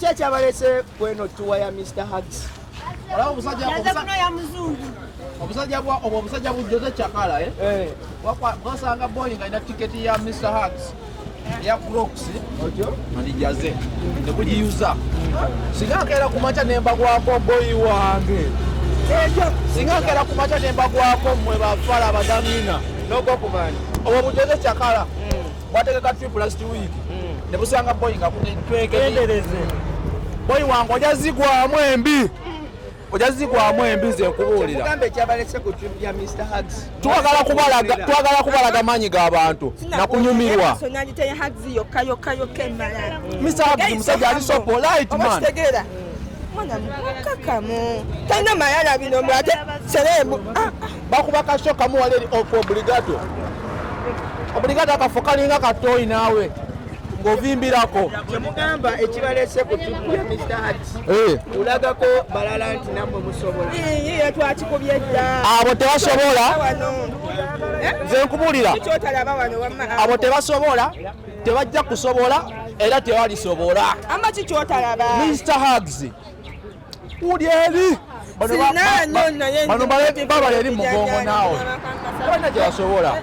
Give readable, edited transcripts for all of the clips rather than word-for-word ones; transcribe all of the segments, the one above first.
Checha balese kweno tuwa ya Mr. Hugs. Wala omusajja ya muzungu. Omusajja bujjoze Chakala wasanga Boeing ina tiketi ya Mr. Hugs ya Crocs manijaze nekugiyuza singa kera kumacha nemba gwako boy wange singa kera kumacha nemba gwako mwe bafala badamina noko kubani obo bujjoze Chakala wategeka trip last week nebusanga Boeing akutwekendereze boy wange ojazigwa mwembi ze kubulira mugambe kyabalese ku trip ya Mr. Hugs twagala kubalaga manyi g'abantu nakunyumirwa Mr. Hugs musajja ali so polite man mwana mukakamu tana mayala bino mlate serebu bakuba kashoka mu wale obligato akafokalinga katoyi nawe ngovimbirako kyemugamba ekibalese ku trip ya Mr. Hugs ulagako balala nti namwe musobola twakikubye dda abo tebasobola nze nkubulira abo tebasobola tebajja kusobola era tewalisobola amba kikyotalaba Mr. Hugs uli eri bano baba eri mugongo naawe bana gyebasobola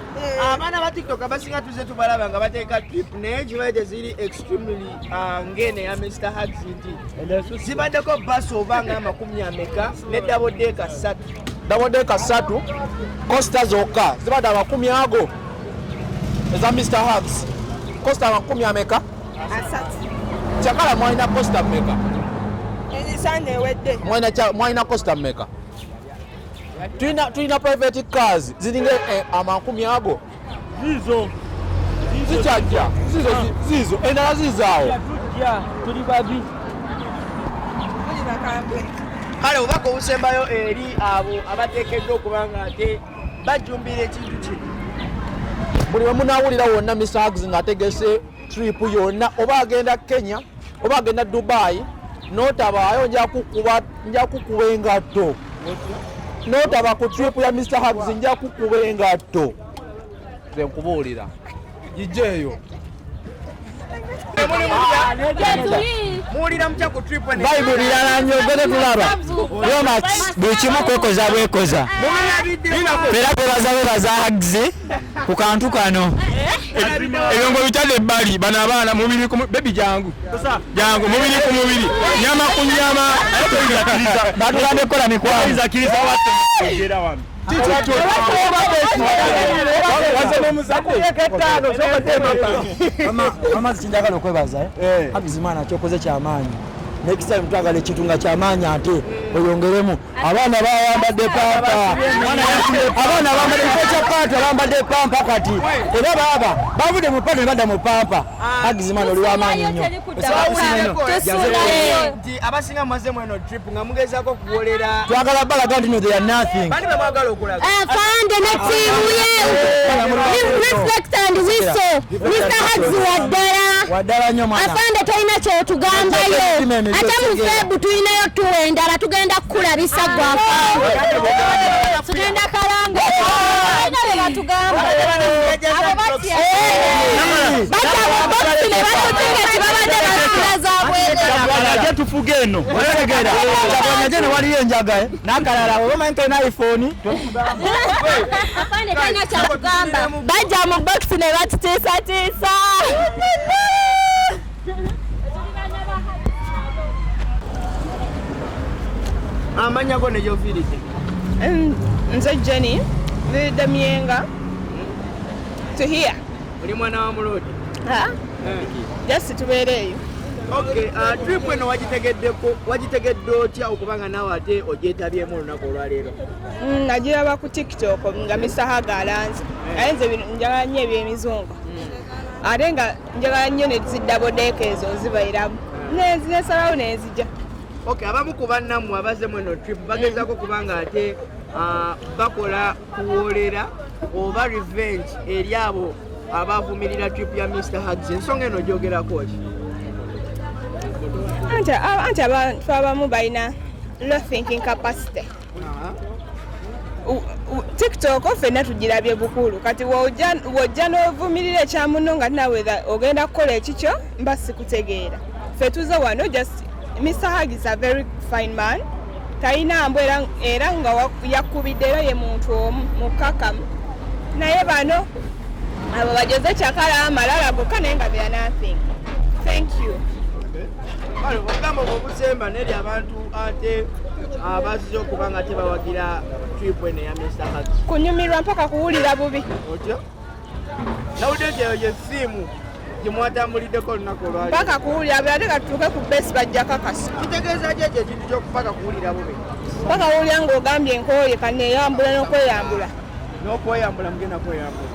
abaana ba TikTok basinga tuze tubalaba nga bateeka trip naye kibaite ziri extremely ngene ya Mr. Hugs nti zibaddeko basi oba nga 40 ne double decker 3 costa zokka zibadde 10 ago eza Mr. Hugs costa 10 Chakala mwalina costa meka mwalina costa meka tulina private cars ziringa 10 ago zikyajja zizo endala zizaawo tuli babi kale obako obusembayo eri abo abateekeddwa okuba nga ate bajjumbira ekintu kino buli wemunawulira wonna Mr. Hugs ng'ategese trip yonna oba agenda Kenya oba agenda Dubai notabaayo nja kukuba engatto notaba ku trip ya Mr. Hugs nja kukuba engatto nze nkubuulira gijeeyo muwulira mutya ku trip Bible lirala nnyo gwe tulaba Romax buli kimu kwekoza bwekoza era bebaza Hugs ku kantu kano ebyo bitadde ebbali bano abaana mubiri ku bebi jangu mubiri ku mubiri nyama ku nyama batugambye kola mikwano mama zikinjagala okwebaza Hakizimana kyokoze kyamaanyi next time twagala ekitunga kyamaanyi ate oyongeremu abaana bawambadde pampa abaana bambadde kyapata bambadde pampa kati era baba bavude mu pale bada mu pampa Hakizimana oli wamaanyi nnyo abasinga mwaze mweno trip nga mugezaako kuwolera twagala balaga nti no they are nothing bali bamwagala okulaga fande ne tiimu ye reflect and whistle Mr. Hugs waddala nnyo mwana afande tolina kyotugambayo ate mu febu tulinayo tuwendala tugenda kukulabisa gwafande tugenda kalanga nabe batugamba batabobosi ne batutinga kibabadde basiraza bwere tufuge eno olegera jene waliyo enjaga nakalala oba ntona iPhone afande tolina kyakugamba bajja mu box ne batutiisatiisa amanya go ne yofiridde nze Jenny the Mienga to here oli mwana wa mulodi just tubeereeyo okay trip eno wagitegedde otya okubanga nawe ate ogyetabyemu olunaku olwaleero nagiraba ku TikTok nga Mr. Hugs alanze naye nze njagala nnyo ebyemizungu ate nga njagala nnyo ne ziddabodeka ezo zibayiramu nesalawo nenzija okay abamu ku bannammwe abaze mweno trip bagezaako kubanga ate bakola kuwolera oba revenge eri abo abavumirira trip ya Mr. Hugs ensonga eno gyogerako ki anti abantu abamu balina low thinking capacity TikTok ffenna tugirabye bukulu kati wojja n'ovumirira ekyamuno nga nawe ogenda kukola ekikyo mba sikutegeera ffe tuze wano just Mr. Hag is a very fine man. Talina mbu era nga yakubiddeyo ye muntu omu mukakamu. Naye bano abo bajoze Chakala amalala gokka naye nga bya nothing. Thank you. Kale ogamba obusemba neri abantu ate abazze okuba nga tebawagira trip eno ya Mr. Hag. Kunyumirwa mpaka kuwulira bubi. Otyo? Nawudde nti eyo ye simu gye mwatambuliddeko olunaku olwali. Mpaka kuwulira bubi ate katutuuke ku besi bajja kakasa. Kitegeeza ki ekyo ekintu ky'okupaka kuwulira bubi? Mpaka wuwulira ng'ogambye nkooye kanneeyambula n'okweyambula. N'okweyambula mugenda kweyambula.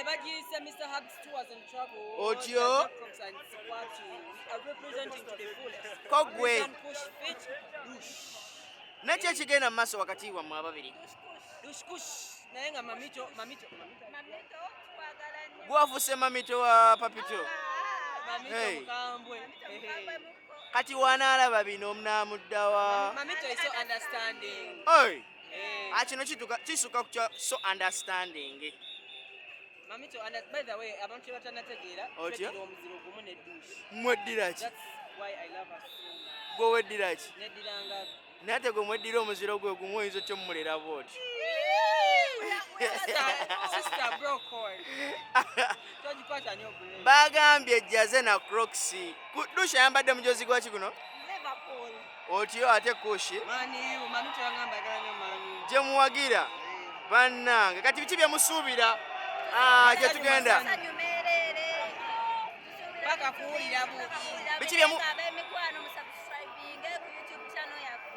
Bagiyise Mr. Hag's tours and travel. Otyo? Representing to the fullest. Kogwe. Push fit, push. Nakyo ekigenda mu maaso wakati wammwe ababiri. Kush. Naye nga mamito. Gwafuuse mamito wa papito. Mamito mukambwe. Kati wanaalaba bino omunaamuddawa. Mamito is so understanding. Oi. Kino kisuka ku so understanding. Mamito, by the way, abantu batanategeera otyo omuziro gumu ne douche. Mweddira ki? That's why I love her so much. Gwe weddira ki? Neddiranga. Nate gwe mweddira omuziro gwe gumu oyinza otyo mumulera bwoti. Sister broke cord. Togikwata nnyo bulungi. Bagambye ejjaze na Crocs. Douche ayambadde mujozi gwaki guno? Liverpool. Otyo ate kushi. Mamito yangamba ayagala nnyo mani. Gye muwagira bannange kati biki bye musuubira? Gye tugenda.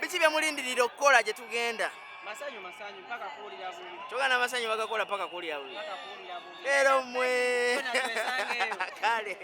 Biki bye mulindirira okukola gye tugenda? Masanyu paka kuwulira bubi. Togana amasanyu bagakola paka kuwulira bubi. Bubi. Leero mmwe. Kale.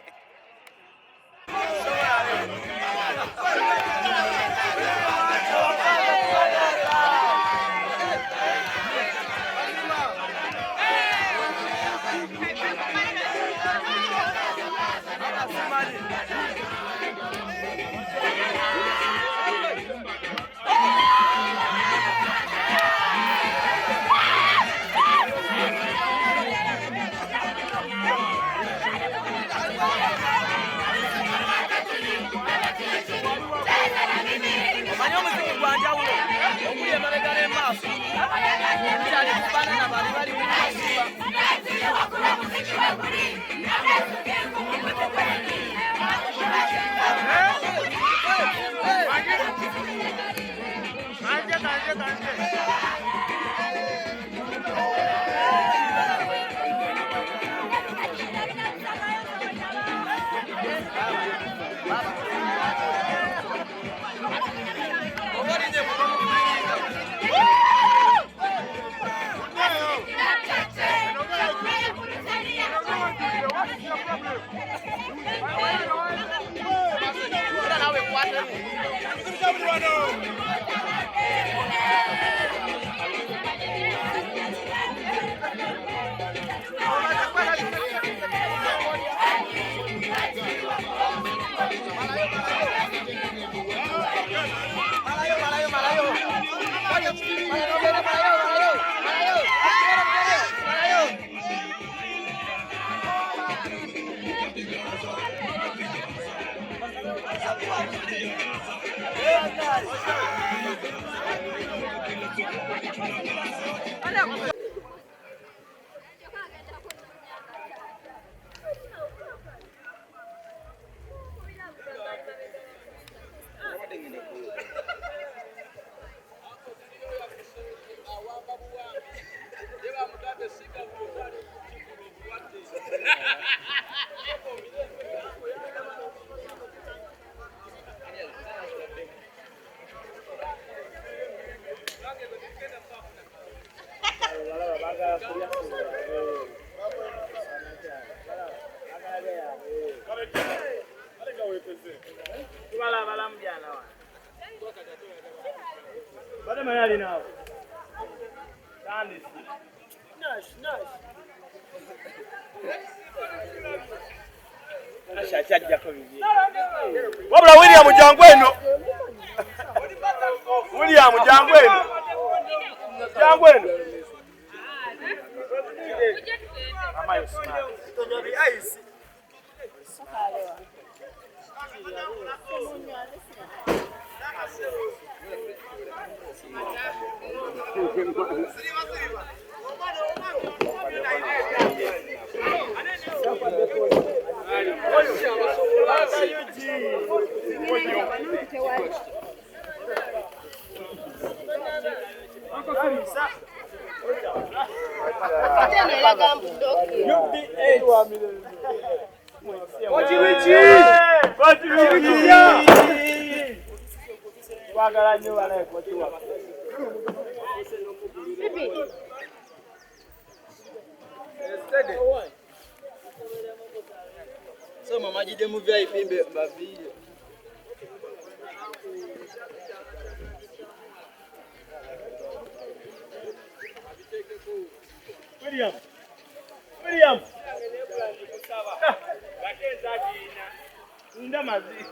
Wabula William Jangweno. William Jangweno. Jangweno. So mama jide mu VIP mbe ba video. William. Bakeza dina. Nda mazi.